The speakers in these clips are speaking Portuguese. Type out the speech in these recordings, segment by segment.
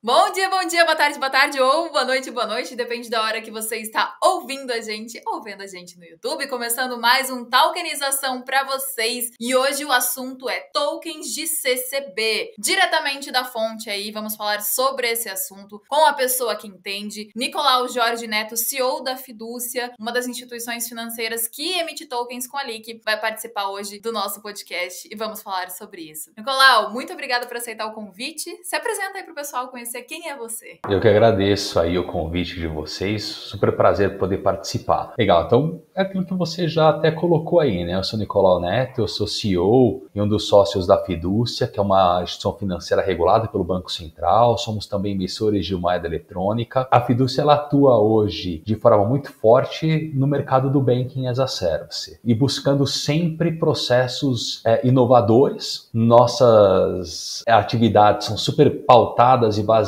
Bom dia, boa tarde ou boa noite, depende da hora que você está ouvindo a gente ou vendo a gente no YouTube. Começando mais um Talkenização para vocês e hoje o assunto é tokens de CCB. Diretamente da fonte aí, vamos falar sobre esse assunto com a pessoa que entende, Nicolau Jorge Neto, CEO da Fidúcia, uma das instituições financeiras que emite tokens com a LIC, vai participar hoje do nosso podcast e vamos falar sobre isso. Nicolau, muito obrigada por aceitar o convite. Se apresenta aí pro pessoal conhecer quem é você. Eu que agradeço aí o convite de vocês, super prazer poder participar. Legal, então é aquilo que você já até colocou aí, né? Eu sou Nicolau Neto, eu sou CEO e um dos sócios da Fidúcia, que é uma instituição financeira regulada pelo Banco Central, somos também emissores de moeda eletrônica. A Fidúcia ela atua hoje de forma muito forte no mercado do Banking as a Service e buscando sempre processos inovadores. Nossas atividades são super pautadas e baseadas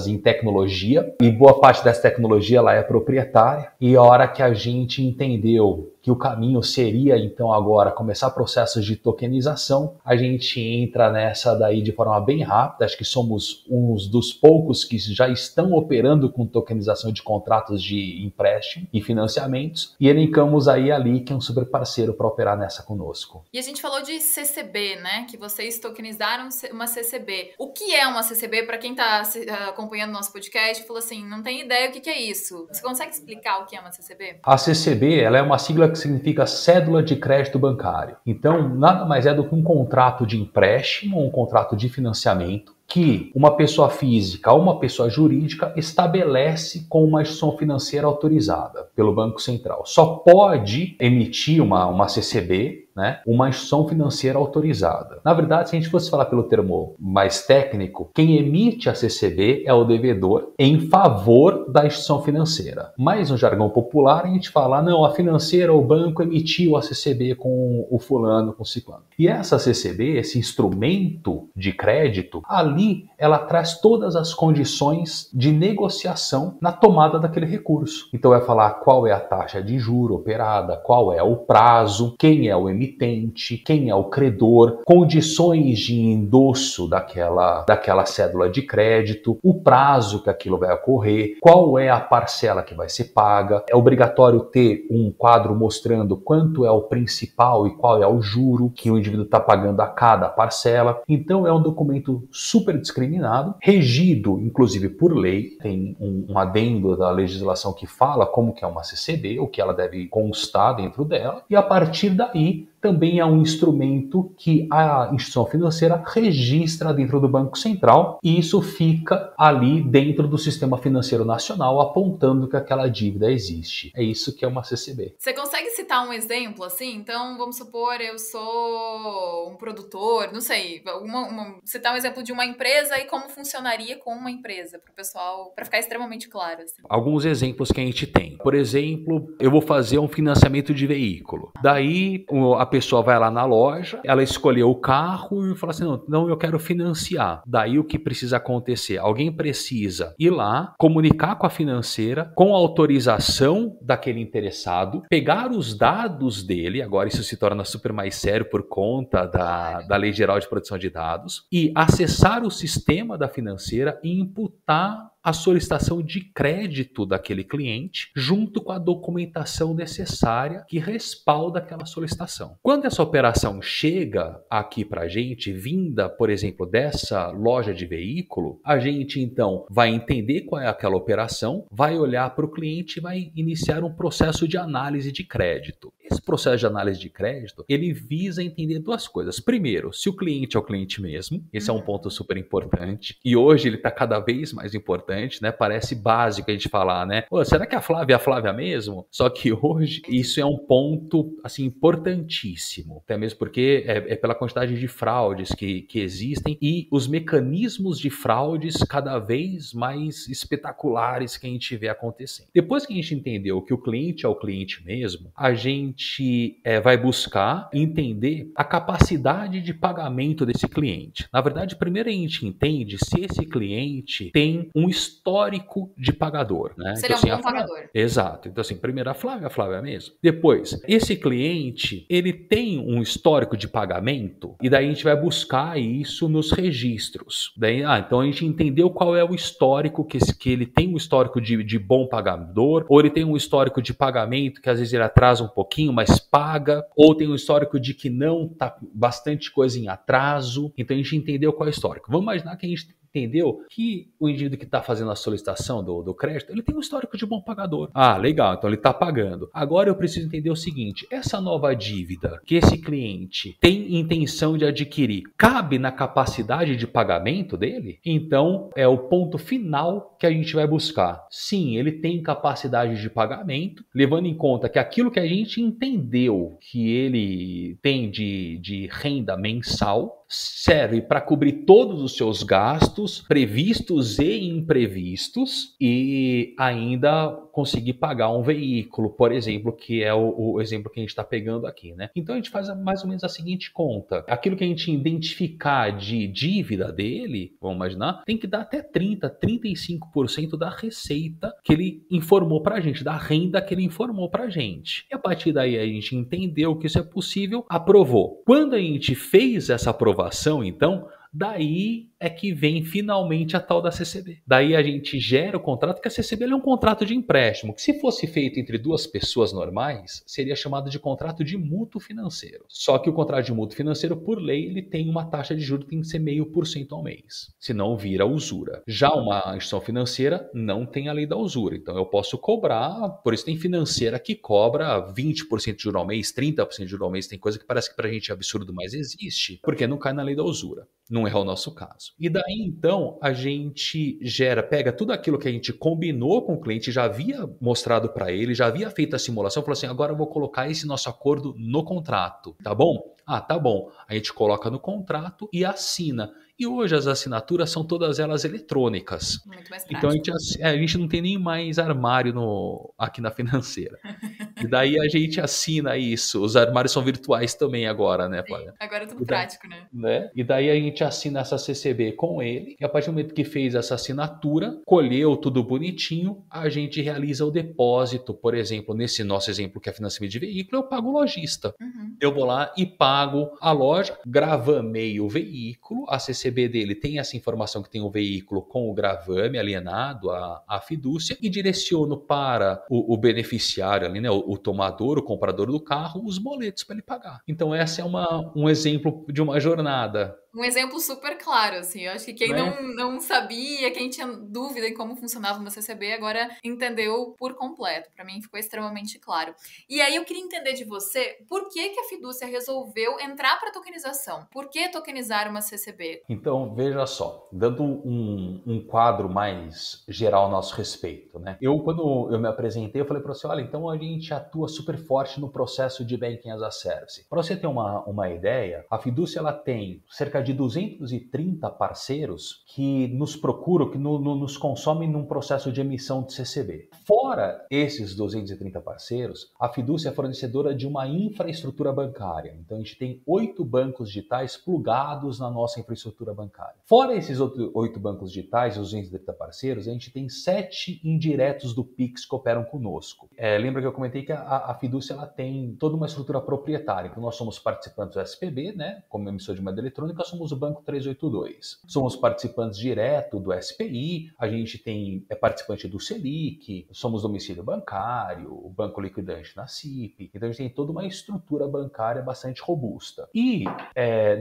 em tecnologia e boa parte dessa tecnologia ela é proprietária e a hora que a gente entendeu que o caminho seria, então, agora começar processos de tokenização, a gente entra nessa daí de forma bem rápida. Acho que somos uns dos poucos que já estão operando com tokenização de contratos de empréstimo e financiamentos e elencamos aí a LIC, que é um super parceiro para operar nessa conosco. E a gente falou de CCB, né? Que vocês tokenizaram uma CCB. O que é uma CCB? Para quem está acompanhando nosso podcast, falou assim, não tem ideia o que é isso. Você consegue explicar o que é uma CCB? A CCB ela é uma sigla que significa Cédula de Crédito Bancário. Então, nada mais é do que um contrato de empréstimo, um contrato de financiamento que uma pessoa física ou uma pessoa jurídica estabelece com uma instituição financeira autorizada pelo Banco Central. Só pode emitir uma CCB, né, uma instituição financeira autorizada. Na verdade, se a gente fosse falar pelo termo mais técnico, quem emite a CCB é o devedor em favor da instituição financeira. Mas no jargão popular a gente fala, não, a financeira ou o banco emitiu a CCB com o fulano, com o ciclano. E essa CCB, esse instrumento de crédito, ali ela traz todas as condições de negociação na tomada daquele recurso. Então vai falar qual é a taxa de juro operada, qual é o prazo, quem é o emitente, quem é o credor, condições de endosso daquela cédula de crédito, o prazo que aquilo vai ocorrer, qual é a parcela que vai ser paga. É obrigatório ter um quadro mostrando quanto é o principal e qual é o juro que o indivíduo está pagando a cada parcela. Então é um documento super discriminado, regido inclusive por lei. Tem um adendo da legislação que fala como que é uma CCB, o que ela deve constar dentro dela, e a partir daí também é um instrumento que a instituição financeira registra dentro do Banco Central e isso fica ali dentro do sistema financeiro nacional apontando que aquela dívida existe. É isso que é uma CCB. Você consegue citar um exemplo assim? Então, vamos supor, eu sou um produtor, não sei, citar um exemplo de uma empresa e como funcionaria com uma empresa, para o pessoal, para ficar extremamente claro. Assim. Alguns exemplos que a gente tem. Por exemplo, eu vou fazer um financiamento de veículo. Daí, a pessoa vai lá na loja, ela escolheu o carro e fala assim, não, eu quero financiar. Daí o que precisa acontecer? Alguém precisa ir lá, comunicar com a financeira, com a autorização daquele interessado, pegar os dados dele, agora isso se torna super mais sério por conta da Lei Geral de Proteção de Dados, e acessar o sistema da financeira e imputar a solicitação de crédito daquele cliente junto com a documentação necessária que respalda aquela solicitação. Quando essa operação chega aqui para a gente, vinda, por exemplo, dessa loja de veículo, a gente então vai entender qual é aquela operação, vai olhar para o cliente e vai iniciar um processo de análise de crédito. Esse processo de análise de crédito, ele visa entender duas coisas. Primeiro, se o cliente é o cliente mesmo, esse é um ponto super importante e hoje ele está cada vez mais importante, né? Parece básico a gente falar, né? Será que a Flávia é a Flávia mesmo? Só que hoje isso é um ponto assim, importantíssimo, até mesmo porque é pela quantidade de fraudes que existem e os mecanismos de fraudes cada vez mais espetaculares que a gente vê acontecendo. Depois que a gente entendeu que o cliente é o cliente mesmo, a gente gente vai buscar entender a capacidade de pagamento desse cliente. Na verdade, primeiro a gente entende se esse cliente tem um histórico de pagador, né? Se ele Então, é um assim, bom pagador. Exato. Então, assim, primeiro a Flávia mesmo. Depois, esse cliente, ele tem um histórico de pagamento e daí a gente vai buscar isso nos registros. Daí, então a gente entendeu qual é o histórico, que ele tem um histórico de bom pagador, ou ele tem um histórico de pagamento que às vezes ele atrasa um pouquinho, mas paga, ou tem um histórico de que não, tá bastante coisa em atraso. Então a gente entendeu qual é o histórico. Vamos imaginar que a gente entendeu que o indivíduo que está fazendo a solicitação do crédito, ele tem um histórico de bom pagador. Ah, legal, então ele está pagando. Agora eu preciso entender o seguinte, essa nova dívida que esse cliente tem intenção de adquirir, cabe na capacidade de pagamento dele? Então, é o ponto final que a gente vai buscar. Sim, ele tem capacidade de pagamento, levando em conta que aquilo que a gente entendeu que ele tem de renda mensal, serve para cobrir todos os seus gastos, previstos e imprevistos, e ainda conseguir pagar um veículo, por exemplo, que é o exemplo que a gente está pegando aqui, né? Então a gente faz mais ou menos a seguinte conta. Aquilo que a gente identificar de dívida dele, vamos imaginar, tem que dar até 35% da receita que ele informou para a gente, da renda que ele informou para a gente. E a partir daí a gente entendeu que isso é possível, aprovou. Quando a gente fez essa aprovação, então, daí é que vem finalmente a tal da CCB. Daí a gente gera o contrato, que a CCB é um contrato de empréstimo, que se fosse feito entre duas pessoas normais, seria chamado de contrato de mútuo financeiro. Só que o contrato de mútuo financeiro, por lei, ele tem uma taxa de juros que tem que ser 0,5% ao mês, senão vira usura. Já uma instituição financeira não tem a lei da usura, então eu posso cobrar, por isso tem financeira que cobra 20% de juros ao mês, 30% de juros ao mês, tem coisa que parece que pra gente é absurdo, mas existe, porque não cai na lei da usura. Não é o nosso caso. E daí, então, a gente pega tudo aquilo que a gente combinou com o cliente, já havia mostrado para ele, já havia feito a simulação, falou assim, agora eu vou colocar esse nosso acordo no contrato, tá bom? Ah, tá bom. A gente coloca no contrato e assina. E hoje as assinaturas são todas elas eletrônicas. Muito mais Então prático. a gente não tem nem mais armário aqui na financeira. E daí a gente assina isso. Os armários são virtuais também agora, né, Flávia? Agora é tudo E daí, prático, né? E daí a gente assina essa CCB com ele. E a partir do momento que fez essa assinatura, colheu tudo bonitinho, a gente realiza o depósito. Por exemplo, nesse nosso exemplo que é financiamento de veículo, eu pago o lojista. Uhum. Eu vou lá e pago a loja, gravamei o veículo, a CCB dele tem essa informação que tem o veículo com o gravame alienado à fidúcia e direciono para o beneficiário ali, né, o tomador, o comprador do carro, os boletos para ele pagar. Então essa é um exemplo de uma jornada. Um exemplo super claro, assim. Eu acho que quem Né? não sabia, quem tinha dúvida em como funcionava uma CCB, agora entendeu por completo. Para mim ficou extremamente claro. E aí eu queria entender de você, por que a Fidúcia resolveu entrar para tokenização? Por que tokenizar uma CCB? Então, veja só, dando um quadro mais geral a nosso respeito, né? Quando eu me apresentei, eu falei para você, olha, então a gente atua super forte no processo de Banking as a Service. Para você ter uma ideia, a Fidúcia ela tem cerca de 230 parceiros que nos procuram, que nos consomem num processo de emissão de CCB. Fora esses 230 parceiros, a Fidúcia é fornecedora de uma infraestrutura bancária. Então a gente tem 8 bancos digitais plugados na nossa infraestrutura bancária. Fora esses 8 bancos digitais, os 230 parceiros, a gente tem 7 indiretos do Pix que operam conosco. Lembra que eu comentei que a Fidúcia ela tem toda uma estrutura proprietária. Então nós somos participantes do SPB, né, como emissor de moeda eletrônica, somos o Banco 382. Somos participantes direto do SPI, a gente é participante do Selic, somos domicílio bancário, o banco liquidante na CIP. Então a gente tem toda uma estrutura bancária bastante robusta. E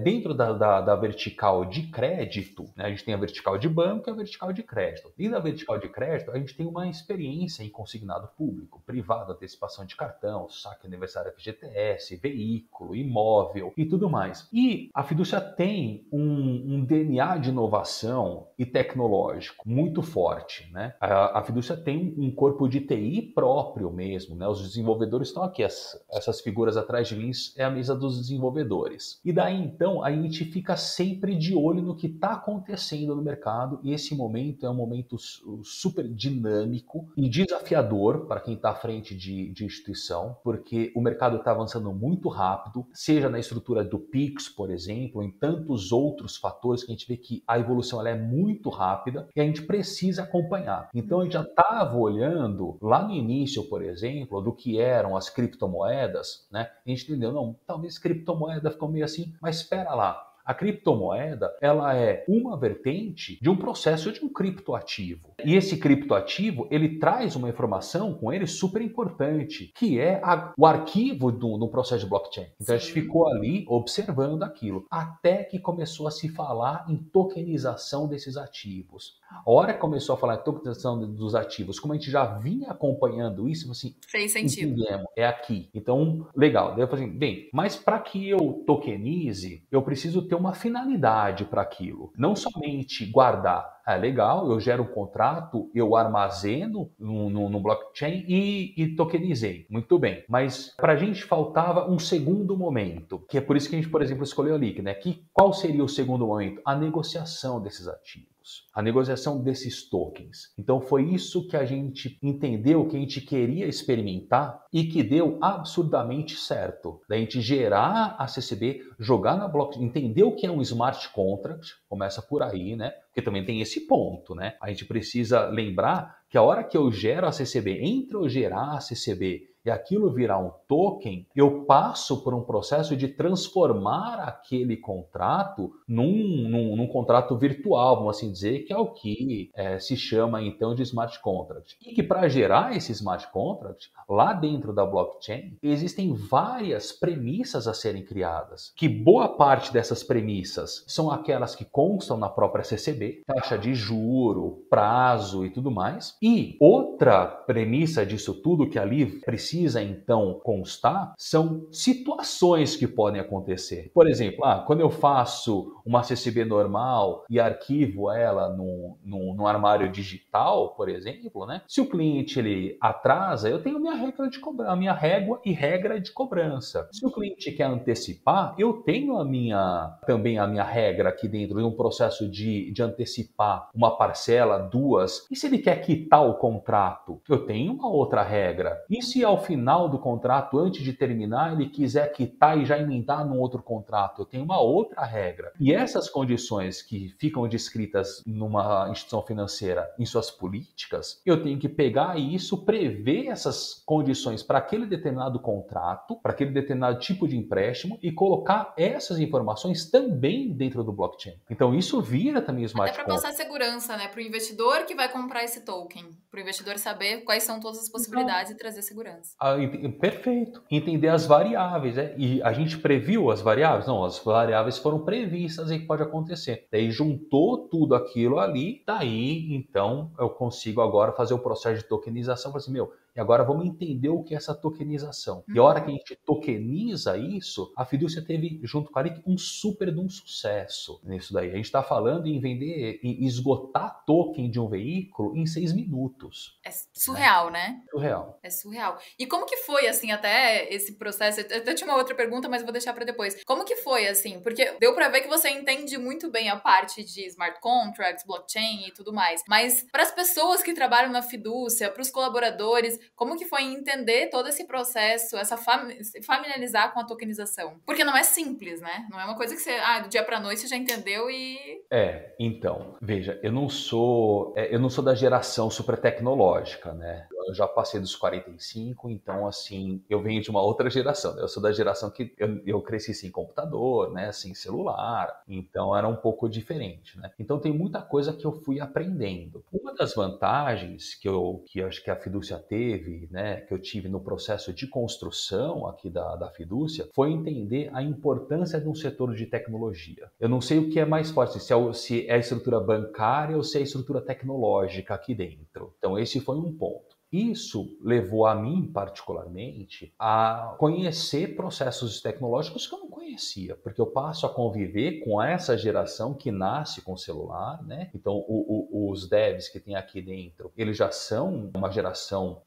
dentro da vertical de crédito, né, a gente tem a vertical de banco e a vertical de crédito. Dentro da vertical de crédito, a gente tem uma experiência em consignado público, privado, antecipação de cartão, saque aniversário FGTS, veículo, imóvel e tudo mais. E a Fidúcia tem tem um DNA de inovação e tecnológico muito forte, né? A Fidúcia tem um corpo de TI próprio mesmo, né? Os desenvolvedores estão aqui, essas figuras atrás de mim é a mesa dos desenvolvedores. E daí então a gente fica sempre de olho no que está acontecendo no mercado, e esse momento é um momento super dinâmico e desafiador para quem está à frente de instituição, porque o mercado está avançando muito rápido, seja na estrutura do Pix, por exemplo, em tantos outros fatores que a gente vê que a evolução ela é muito rápida e a gente precisa acompanhar. Então a gente já estava olhando lá no início, por exemplo, do que eram as criptomoedas, né? A gente entendeu, não, talvez criptomoeda ficou meio assim, mas espera lá. A criptomoeda, ela é uma vertente de um processo de um criptoativo. E esse criptoativo, ele traz uma informação com ele super importante, que é o arquivo do processo de blockchain. Então a gente ficou ali observando aquilo, até que começou a se falar em tokenização desses ativos. A hora que começou a falar em tokenização dos ativos, como a gente já vinha acompanhando isso, assim, fez sentido. Entendemos, é aqui. Então, legal. Daí eu falei assim, bem, mas para que eu tokenize, eu preciso ter uma finalidade para aquilo. Não somente guardar. Legal, eu gero um contrato, eu armazeno no blockchain e tokenizei. Muito bem. Mas para a gente faltava um segundo momento, que é por isso que a gente, por exemplo, escolheu a LIC, né? Qual seria o segundo momento? A negociação desses ativos. A negociação desses tokens. Então foi isso que a gente entendeu, que a gente queria experimentar e que deu absurdamente certo. Da gente gerar a CCB, jogar na blockchain, entender o que é um smart contract, começa por aí, né? Porque também tem esse ponto, né? A gente precisa lembrar que a hora que eu gero a CCB, entre eu gerar a CCB e aquilo virar um token, eu passo por um processo de transformar aquele contrato num contrato virtual, vamos assim dizer, que é o que se chama então de smart contract. E que para gerar esse smart contract, lá dentro da blockchain, existem várias premissas a serem criadas, que boa parte dessas premissas são aquelas que constam na própria CCB, taxa de juro, prazo e tudo mais. E outra premissa disso tudo que ali precisa então constar são situações que podem acontecer. Por exemplo, quando eu faço uma CCB normal e arquivo ela num armário digital, por exemplo, né? Se o cliente ele atrasa, eu tenho minha regra de cobrança, a minha régua e regra de cobrança. Se o cliente quer antecipar, eu tenho também a minha regra aqui dentro de um processo de antecipar uma parcela, duas. E se ele quer quitar o contrato, eu tenho uma outra regra. E se ao final do contrato, antes de terminar, ele quiser quitar e já emendar num outro contrato, eu tenho uma outra regra. E essas condições que ficam descritas numa instituição financeira em suas políticas, eu tenho que pegar isso, prever essas condições para aquele determinado contrato, para aquele determinado tipo de empréstimo e colocar essas informações também dentro do blockchain. Então isso vira também smart contract. Até para passar segurança, né, para o investidor que vai comprar esse token, para o investidor saber quais são todas as possibilidades e trazer segurança. Perfeito. Entender as variáveis, né? E a gente previu as variáveis? Não, as variáveis foram previstas e que pode acontecer. Daí juntou tudo aquilo ali, daí então eu consigo agora fazer o processo de tokenização. Falei assim, e agora vamos entender o que é essa tokenização. E a hora que a gente tokeniza isso, a Fidúcia teve, junto com a LIC, um super de um sucesso nisso daí. A gente está falando em vender, em esgotar token de um veículo em 6 minutos. É surreal, né? Surreal. É surreal. E como que foi, assim, até esse processo? Eu até tinha uma outra pergunta, mas eu vou deixar para depois. Como que foi, assim? Porque deu para ver que você entende muito bem a parte de smart contracts, blockchain e tudo mais. Mas para as pessoas que trabalham na Fidúcia, para os colaboradores, como que foi entender todo esse processo, se familiarizar com a tokenização? Porque não é simples, né? Não é uma coisa que você, do dia pra noite você já entendeu e... Então, veja, eu não sou da geração super tecnológica, né? Eu já passei dos 45, então, assim, eu venho de uma outra geração, né? Eu sou da geração que eu cresci sem computador, né? Sem celular, então era um pouco diferente, né? Então tem muita coisa que eu fui aprendendo. Uma das vantagens que acho que a Fidúcia teve, né? Que eu tive no processo de construção aqui da Fidúcia, foi entender a importância de um setor de tecnologia. Eu não sei o que é mais forte, se é a estrutura bancária ou se é a estrutura tecnológica aqui dentro. Então esse foi um ponto. Isso levou a mim, particularmente, a conhecer processos tecnológicos que eu não conhecia. conhecia, porque eu passo a conviver com essa geração que nasce com celular, né? Então, os devs que tem aqui dentro, eles já são uma geração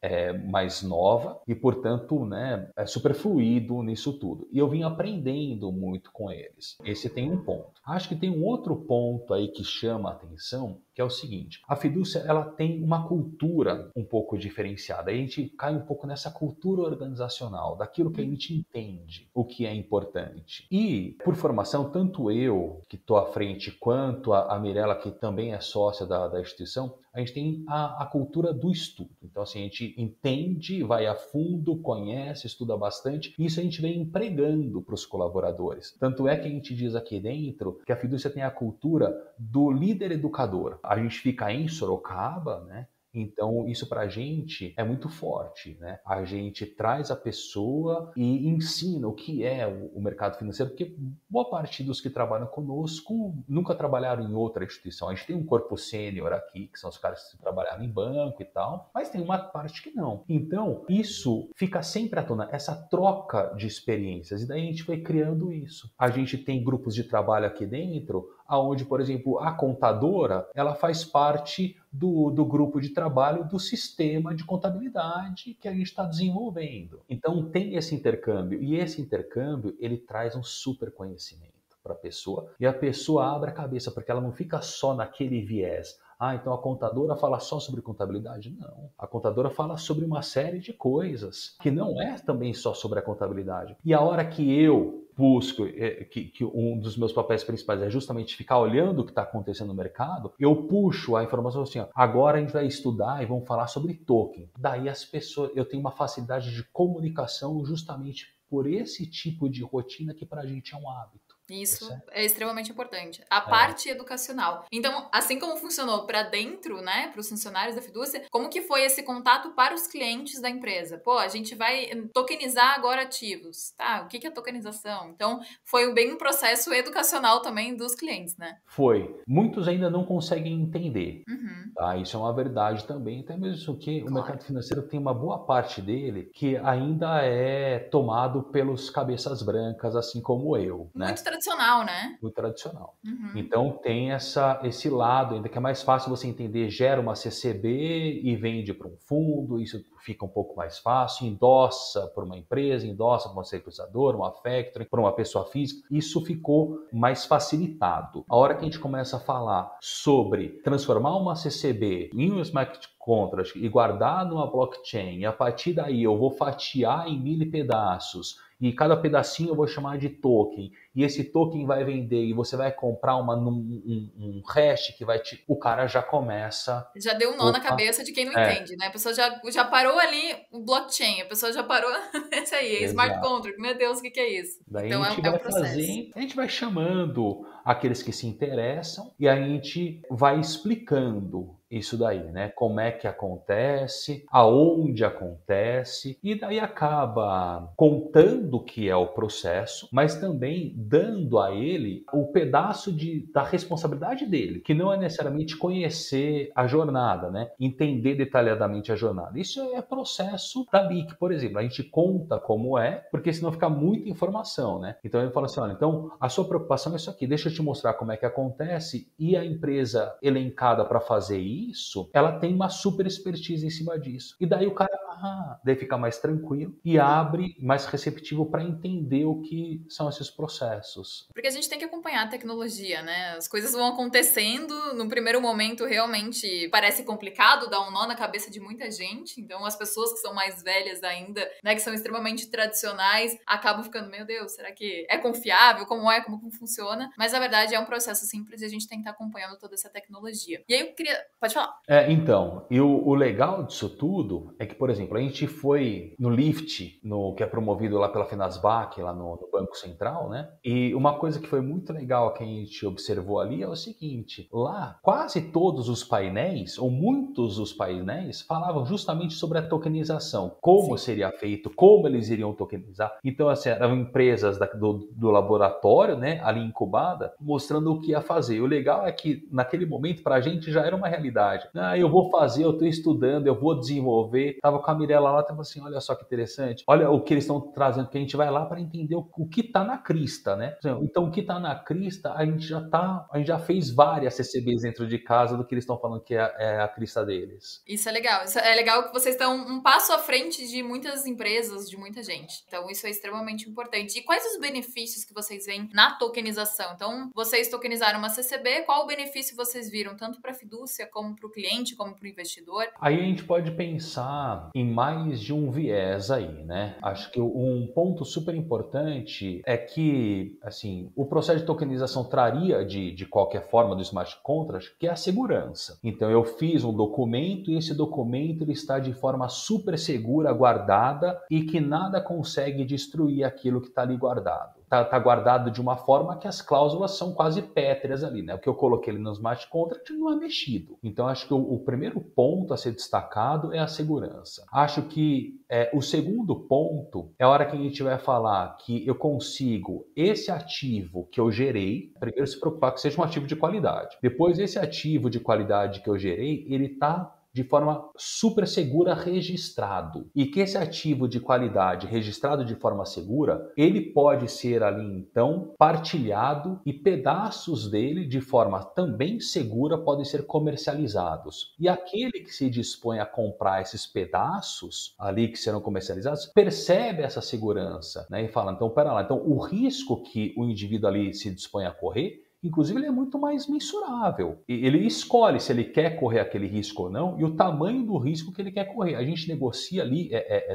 mais nova e, portanto, né, é super fluido nisso tudo. E eu vim aprendendo muito com eles. Esse tem um ponto. Acho que tem um outro ponto aí que chama a atenção, que é o seguinte: a Fidúcia, ela tem uma cultura um pouco diferenciada. A gente cai um pouco nessa cultura organizacional, daquilo que a gente entende, o que é importante. E, por formação, tanto eu, que estou à frente, quanto a Mirella, que também é sócia da instituição, a gente tem a cultura do estudo. Então, assim, a gente entende, vai a fundo, conhece, estuda bastante, e isso a gente vem empregando para os colaboradores. Tanto é que a gente diz aqui dentro que a Fidúcia tem a cultura do líder educador. A gente fica em Sorocaba, né? Então, isso para a gente é muito forte, né? A gente traz a pessoa e ensina o que é o mercado financeiro, porque boa parte dos que trabalham conosco nunca trabalharam em outra instituição. A gente tem um corpo sênior aqui, que são os caras que trabalharam em banco e tal, mas tem uma parte que não. Então, isso fica sempre à tona, essa troca de experiências, e daí a gente foi criando isso. A gente tem grupos de trabalho aqui dentro, onde, por exemplo, a contadora, ela faz parte do grupo de trabalho do sistema de contabilidade que a gente está desenvolvendo. Então tem esse intercâmbio, e esse intercâmbio ele traz um super conhecimento para a pessoa, e a pessoa abre a cabeça, porque ela não fica só naquele viés. Então a contadora fala só sobre contabilidade? Não. A contadora fala sobre uma série de coisas, que não é também só sobre a contabilidade. E a hora que eu busco, que um dos meus papéis principais é justamente ficar olhando o que está acontecendo no mercado, eu puxo a informação assim, agora a gente vai estudar e vamos falar sobre token. Daí as pessoas, eu tenho uma facilidade de comunicação justamente por esse tipo de rotina que para a gente é um hábito. Isso é extremamente importante. A parte educacional. Então, assim como funcionou para dentro, né, para os funcionários da Fidúcia, como que foi esse contato para os clientes da empresa? Pô, a gente vai tokenizar agora ativos, tá? O que é tokenização? Então, foi bem um processo educacional também dos clientes, né? Foi. Muitos ainda não conseguem entender. Uhum. Tá? Isso é uma verdade também, até mesmo que o mercado financeiro tem uma boa parte dele que ainda é tomado pelos cabeças brancas, assim como eu. Muito tradicional, né? Muito tradicional. Uhum. Então tem esse lado ainda que é mais fácil você entender, gera uma CCB e vende para um fundo, isso fica um pouco mais fácil, endossa por uma empresa, endossa para um securitizador, uma factoring, para uma pessoa física, isso ficou mais facilitado. A hora que a gente começa a falar sobre transformar uma CCB em um smart contract e guardar numa blockchain, e a partir daí eu vou fatiar em 1000 pedaços, e cada pedacinho eu vou chamar de token, e esse token vai vender, e você vai comprar um hash que vai te... O cara já começa... Já deu um nó na cabeça de quem não entende, né? A pessoa já parou ali o blockchain, a pessoa já parou... Esse aí, smart contract, meu Deus, o que é isso? Daí então a gente é um vai processo. fazendo, a gente vai chamando aqueles que se interessam, e a gente vai explicando isso daí, né? Como é que acontece, aonde acontece, e daí acaba contando o que é o processo, mas também dando a ele o pedaço da responsabilidade dele, que não é necessariamente conhecer a jornada, né? Entender detalhadamente a jornada. Isso é processo da BIC, por exemplo. A gente conta como é, porque senão fica muita informação, né? Então ele fala assim, olha, então a sua preocupação é isso aqui, deixa eu te mostrar como é que acontece, e a empresa elencada para fazer isso, ela tem uma super expertise em cima disso. E daí o cara, daí fica mais tranquilo e abre mais receptivo para entender o que são esses processos. Porque a gente tem que acompanhar a tecnologia, né? As coisas vão acontecendo, no primeiro momento realmente parece complicado, dá um nó na cabeça de muita gente, então as pessoas que são mais velhas ainda, né, que são extremamente tradicionais, acabam ficando, meu Deus, será que é confiável? Como funciona? Mas na verdade é um processo simples e a gente tem que estar acompanhando toda essa tecnologia. E aí eu queria... Pode falar. Então, e o legal disso tudo é que, por exemplo, a gente foi no Lift, que é promovido lá pela Fenasbac, lá no Banco Central, né? E uma coisa que foi muito legal que a gente observou ali é o seguinte, lá quase todos os painéis, ou muitos dos painéis, falavam justamente sobre a tokenização, como seria feito, como eles iriam tokenizar. Então, assim, eram empresas do laboratório, né, ali incubada, mostrando o que ia fazer. O legal é que naquele momento para a gente já era uma realidade. Eu vou fazer, eu estou estudando, eu vou desenvolver. Tava com a Mirella lá, tava assim, olha só que interessante. Olha o que eles estão trazendo, que a gente vai lá para entender o que está na crista, né? Então o que está na crista, a gente já fez várias CCBs dentro de casa do que eles estão falando que é a crista deles. Isso é legal. Isso é legal que vocês estão um passo à frente de muitas empresas, de muita gente. Então, isso é extremamente importante. E quais os benefícios que vocês veem na tokenização? Então, vocês tokenizaram uma CCB, qual o benefício vocês viram, tanto para a fidúcia, como para o cliente, como para o investidor? Aí a gente pode pensar em mais de um viés aí, né? Acho que um ponto super importante é que, assim, o processo de tokenização traria de qualquer forma do smart contract, que é a segurança. Então, eu fiz um documento e esse documento ele está de forma super segura, guardada e que nada consegue destruir aquilo que está ali guardado. Tá guardado de uma forma que as cláusulas são quase pétreas ali, né? O que eu coloquei ali no smart contract não é mexido. Então, acho que o primeiro ponto a ser destacado é a segurança. Acho que o segundo ponto é a hora que a gente vai falar que eu consigo esse ativo que eu gerei, primeiro se preocupar que seja um ativo de qualidade. Depois, esse ativo de qualidade que eu gerei, ele está de forma super segura registrado. E que esse ativo de qualidade registrado de forma segura, ele pode ser ali então partilhado e pedaços dele de forma também segura podem ser comercializados. E aquele que se dispõe a comprar esses pedaços ali que serão comercializados, percebe essa segurança, né? E fala, então, pera lá, então o risco que o indivíduo ali se dispõe a correr, inclusive, ele é muito mais mensurável. Ele escolhe se ele quer correr aquele risco ou não e o tamanho do risco que ele quer correr. A gente negocia ali,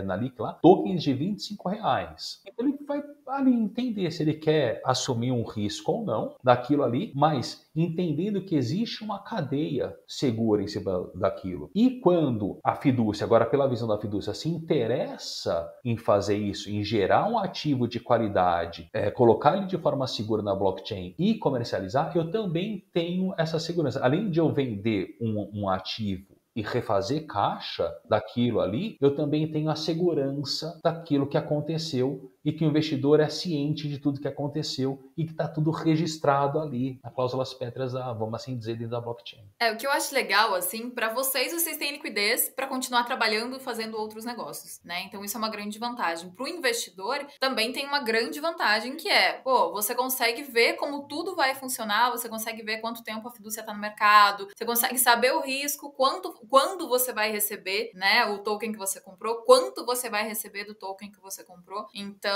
na LIC lá, tokens de R$25. Então, ele vai ali entender se ele quer assumir um risco ou não daquilo ali, mas entendendo que existe uma cadeia segura em cima daquilo. E quando a fidúcia, agora pela visão da fidúcia, se interessa em fazer isso, em gerar um ativo de qualidade, colocar ele de forma segura na blockchain e comercializar, eu também tenho essa segurança. Além de eu vender um ativo e refazer caixa daquilo ali, eu também tenho a segurança daquilo que aconteceu e que o investidor é ciente de tudo que aconteceu e que está tudo registrado ali, na cláusulas pétreas da, vamos assim dizer, dentro da blockchain. O que eu acho legal, assim, para vocês têm liquidez para continuar trabalhando e fazendo outros negócios, né? Então isso é uma grande vantagem. Para o investidor, também tem uma grande vantagem que você consegue ver como tudo vai funcionar, você consegue ver quanto tempo a fidúcia está no mercado, você consegue saber o risco, quando você vai receber, né, o token que você comprou, quanto você vai receber do token que você comprou. Então,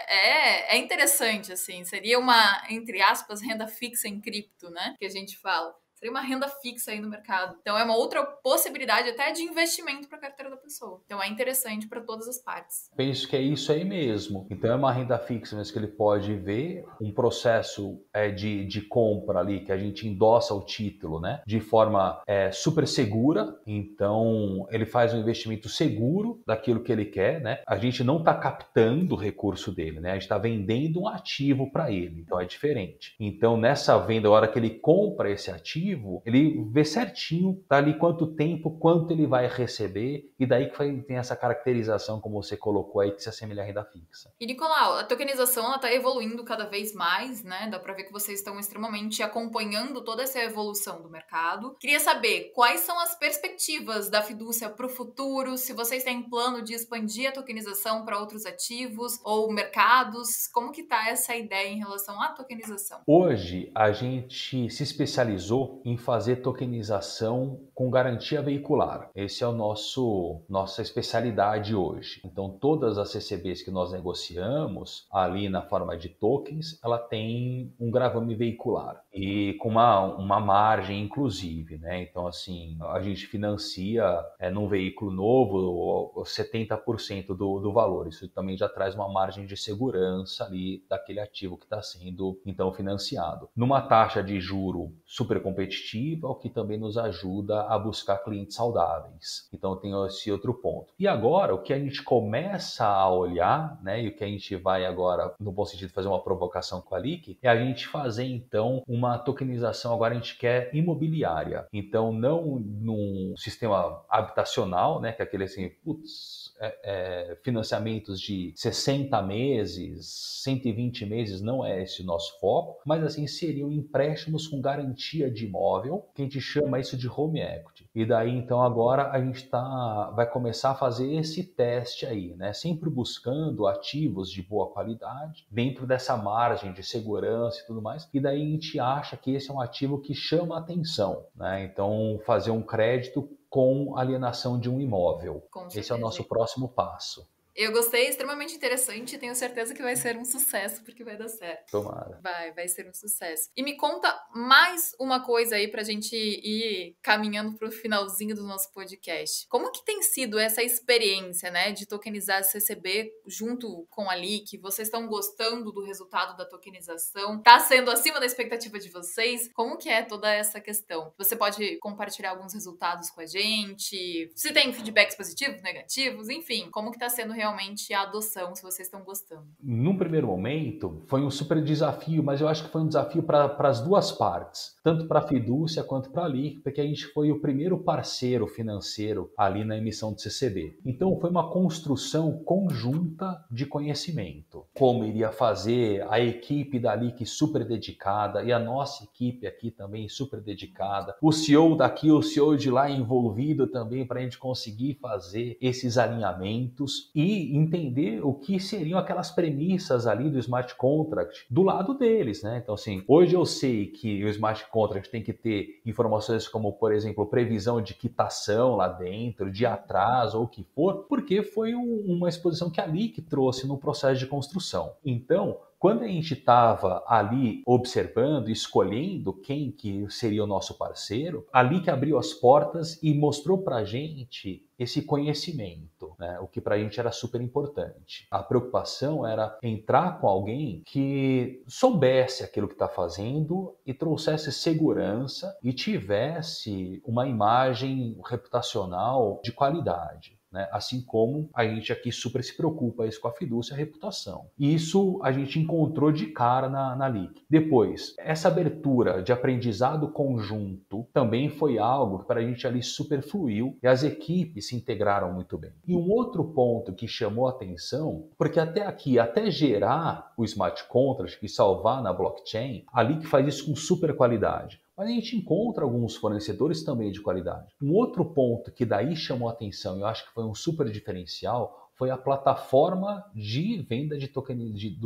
é interessante, assim. Seria uma, entre aspas, renda fixa em cripto, né? Que a gente fala. Seria uma renda fixa aí no mercado. Então, é uma outra possibilidade até de investimento para a carteira da pessoa. Então, é interessante para todas as partes. Penso que é isso aí mesmo. Então, é uma renda fixa, mas que ele pode ver um processo de compra ali, que a gente endossa o título, né? De forma super segura. Então, ele faz um investimento seguro daquilo que ele quer, né? A gente não está captando o recurso dele, né? A gente está vendendo um ativo para ele. Então, é diferente. Então, nessa venda, a hora que ele compra esse ativo, ele vê certinho dali quanto tempo, quanto ele vai receber, e daí que tem essa caracterização, como você colocou aí, que se assemelha à renda fixa. E, Nicolau, a tokenização está evoluindo cada vez mais, né? Dá para ver que vocês estão extremamente acompanhando toda essa evolução do mercado. Queria saber quais são as perspectivas da fidúcia para o futuro, se vocês têm plano de expandir a tokenização para outros ativos ou mercados, como que está essa ideia em relação à tokenização? Hoje, a gente se especializou em fazer tokenização com garantia veicular. Esse é o nossa especialidade hoje. Então, todas as CCBs que nós negociamos ali na forma de tokens, ela tem um gravame veicular e com uma margem inclusive, né? Então, assim, a gente financia num veículo novo 70% do valor. Isso também já traz uma margem de segurança ali daquele ativo que está sendo então financiado. Numa taxa de juro super competitiva, competitiva, o que também nos ajuda a buscar clientes saudáveis. Então tem esse outro ponto. E agora, o que a gente começa a olhar, né, e o que a gente vai agora, no bom sentido, fazer uma provocação com a LIC, é a gente fazer então uma tokenização, agora a gente quer imobiliária. Então não num sistema habitacional, né, que é aquele assim, financiamentos de 60 meses, 120 meses, não é esse o nosso foco, mas assim seriam empréstimos com garantia de imóvel, que a gente chama isso de home equity. E daí então agora a gente vai começar a fazer esse teste aí, né? Sempre buscando ativos de boa qualidade, dentro dessa margem de segurança e tudo mais, e daí a gente acha que esse é um ativo que chama atenção, né? Então fazer um crédito com alienação de um imóvel. Esse é o nosso próximo passo. Eu gostei, extremamente interessante e tenho certeza que vai ser um sucesso, porque vai dar certo. Tomara. Vai ser um sucesso. E me conta mais uma coisa aí pra gente ir caminhando pro finalzinho do nosso podcast. Como que tem sido essa experiência, né, de tokenizar CCB junto com a LIC? Vocês estão gostando do resultado da tokenização? Tá sendo acima da expectativa de vocês? Como que é toda essa questão? Você pode compartilhar alguns resultados com a gente? Se tem feedbacks positivos, negativos, enfim, como que tá sendo realmente a adoção, se vocês estão gostando? Num primeiro momento, foi um super desafio, mas eu acho que foi um desafio para as duas partes, tanto para a Fidúcia quanto para a LIC, porque a gente foi o primeiro parceiro financeiro ali na emissão de CCB. Então, foi uma construção conjunta de conhecimento. Como iria fazer a equipe da LIC super dedicada e a nossa equipe aqui também super dedicada, o CEO daqui, o CEO de lá envolvido também para a gente conseguir fazer esses alinhamentos e entender o que seriam aquelas premissas ali do smart contract do lado deles, né? Então, assim, hoje eu sei que o smart contract tem que ter informações como, por exemplo, previsão de quitação lá dentro, de atraso ou o que for, porque foi uma exposição que a LIC trouxe no processo de construção. Então, quando a gente estava ali observando, escolhendo quem que seria o nosso parceiro, ali que abriu as portas e mostrou para a gente esse conhecimento, né? O que para a gente era super importante. A preocupação era entrar com alguém que soubesse aquilo que está fazendo e trouxesse segurança e tivesse uma imagem reputacional de qualidade. Né? Assim como a gente aqui super se preocupa isso com a Fidúcia e a reputação. Isso a gente encontrou de cara na LIC. Depois, essa abertura de aprendizado conjunto também foi algo que para a gente ali super fluiu e as equipes se integraram muito bem. E um outro ponto que chamou a atenção, porque até aqui, até gerar o smart contract e salvar na blockchain, a LIC faz isso com super qualidade. Mas a gente encontra alguns fornecedores também de qualidade. Um outro ponto que daí chamou a atenção, e eu acho que foi um super diferencial, foi a plataforma de venda de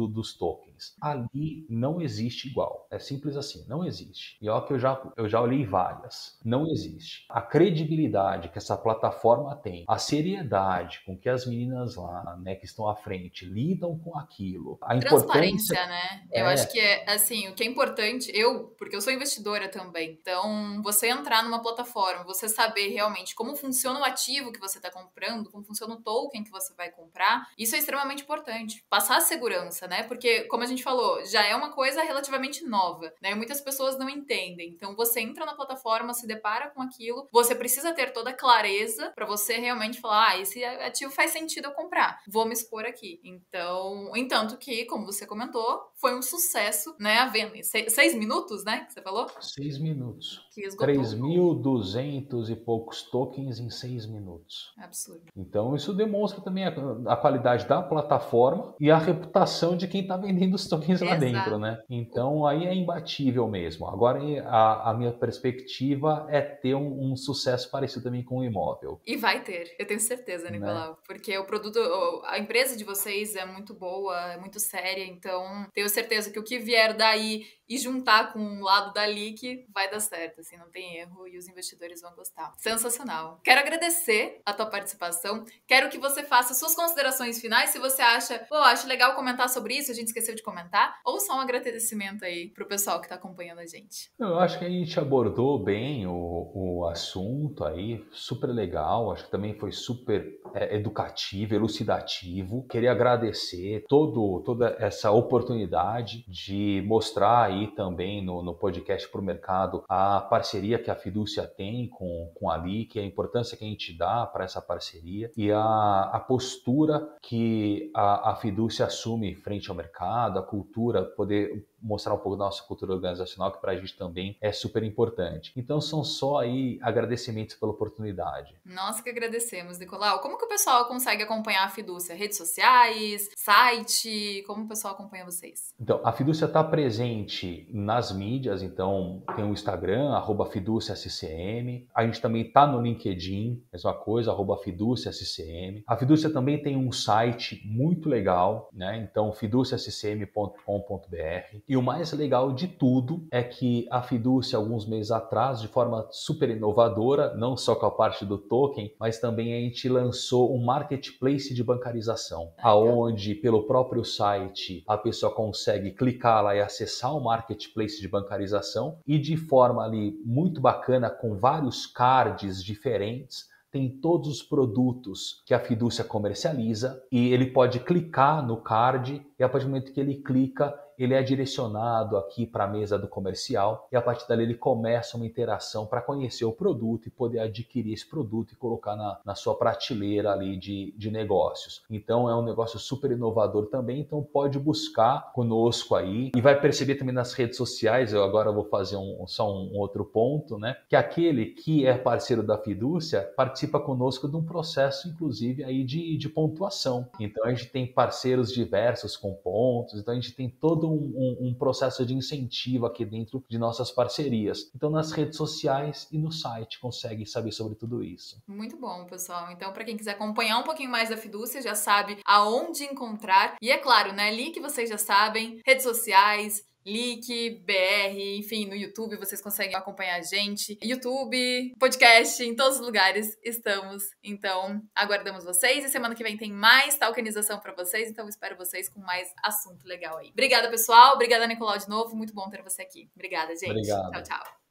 dos tokens. Ali não existe igual. É simples assim, não existe. E olha que eu já olhei várias. Não existe. A credibilidade que essa plataforma tem, a seriedade com que as meninas lá, né, que estão à frente, lidam com aquilo, a transparência, né? Eu acho que é assim, o que é importante, porque eu sou investidora também, então você entrar numa plataforma, você saber realmente como funciona o ativo que você está comprando, como funciona o token que você vai comprar, isso é extremamente importante. Passar a segurança, né? Porque, como a gente falou, já é uma coisa relativamente nova, né? Muitas pessoas não entendem. Então, você entra na plataforma, se depara com aquilo, você precisa ter toda a clareza para você realmente falar, esse ativo faz sentido eu comprar, vou me expor aqui. Então, entanto que, como você comentou, foi um sucesso, né? A venda. 6 minutos, né? Que você falou? 6 minutos. Que esgotou. 3.200 e poucos tokens em 6 minutos. Absurdo. Então, isso demonstra também a qualidade da plataforma e a reputação de quem está vendendo os tokens lá dentro, né? Então, aí é imbatível mesmo. Agora, a minha perspectiva é ter um sucesso parecido também com o imóvel. E vai ter, eu tenho certeza, Nicolau. Né? Porque o produto, a empresa de vocês é muito boa, é muito séria, então tenho certeza que o que vier daí e juntar com o lado da LIC vai dar certo, assim, não tem erro e os investidores vão gostar. Sensacional. Quero agradecer a tua participação, quero que você faça suas considerações finais, se você acha, pô, acho legal comentar sobre isso, a gente esqueceu de comentar, ou só um agradecimento aí pro pessoal que tá acompanhando a gente. Eu acho que a gente abordou bem o assunto aí, super legal, acho que também foi super educativo, elucidativo. Queria agradecer toda essa oportunidade de mostrar aí também no podcast para o mercado a parceria que a Fidúcia tem com a LIC, a importância que a gente dá para essa parceria e a postura que a Fidúcia assume frente ao mercado, a cultura, poder mostrar um pouco da nossa cultura organizacional, que para a gente também é super importante. Então são só aí agradecimentos pela oportunidade. Nós que agradecemos, Nicolau. Como que o pessoal consegue acompanhar a Fidúcia? Redes sociais, site? Como o pessoal acompanha vocês? Então, a Fidúcia está presente nas mídias, então tem o Instagram, @FidúciaSCM. A gente também está no LinkedIn, mesma coisa, @FidúciaSCM. A Fidúcia também tem um site muito legal, né? Então, fiduciaccm.com.br. E o mais legal de tudo é que a Fidúcia, alguns meses atrás, de forma super inovadora, não só com a parte do token, mas também a gente lançou um marketplace de bancarização, aonde pelo próprio site a pessoa consegue clicar lá e acessar o marketplace de bancarização e de forma ali muito bacana, com vários cards diferentes, tem todos os produtos que a Fidúcia comercializa e ele pode clicar no card e a partir do momento que ele clica, ele é direcionado aqui para a mesa do comercial e a partir dali ele começa uma interação para conhecer o produto e poder adquirir esse produto e colocar na sua prateleira ali de negócios. Então é um negócio super inovador também, então pode buscar conosco aí e vai perceber também nas redes sociais, eu agora vou fazer só um outro ponto, né? Que aquele que é parceiro da Fidúcia participa conosco de um processo, inclusive, aí de pontuação. Então a gente tem parceiros diversos com pontos, então a gente tem todo um processo de incentivo aqui dentro de nossas parcerias. Então, nas redes sociais e no site consegue saber sobre tudo isso. Muito bom, pessoal. Então, para quem quiser acompanhar um pouquinho mais da Fidúcia, já sabe aonde encontrar. E é claro, né? Link vocês já sabem, redes sociais, LIC, BR, enfim, no YouTube vocês conseguem acompanhar a gente. YouTube, podcast, em todos os lugares estamos. Então, aguardamos vocês e semana que vem tem mais talkenização para vocês. Então, espero vocês com mais assunto legal aí. Obrigada, pessoal. Obrigada, Nicolau, de novo. Muito bom ter você aqui. Obrigada, gente. Obrigado. Tchau, tchau.